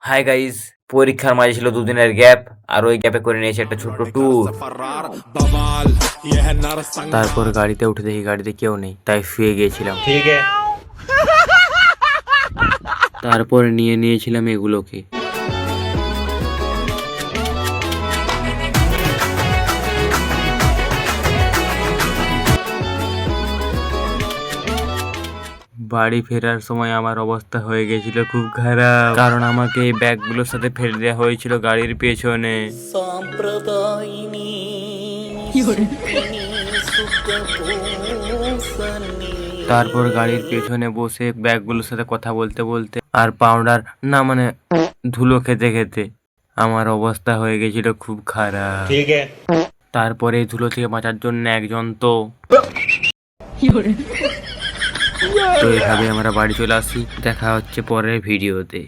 Hi guys, পরীক্ষার মাঝে ছিল দুদিনের গ্যাপ, আর ওই গ্যাপে করে নিয়েছি একটা ছোট্ট ট্যুর। তারপর গাড়িতে উঠে দেখি গাড়িতে কেউ নেই, তাই শুয়ে গিয়েছিলাম। ঠিক আছে। তারপরে নিয়ে নিয়েছিলাম এগুলোকে। বাড়ি ফেরার সময় আমার অবস্থা হয়ে গেছিল খুব খারাপ, কারণ আমাকে এই ব্যাগগুলোর সাথে ফেলে দেওয়া হয়েছিল গাড়ির পেছনে। তারপর গাড়ির পেছনে বসে ব্যাগগুলোর সাথে কথা বলতে বলতে আর পাউডার না মানে ধুলো খেতে খেতে আমার অবস্থা হয়ে গেছিল খুব খারাপ। ঠিক আছে। তারপরে এই ধুলো থেকে বাঁচার জন্য একজন তো এভাবে আমরা বাড়ি চলে আসি। দেখা হচ্ছে পরের ভিডিওতে।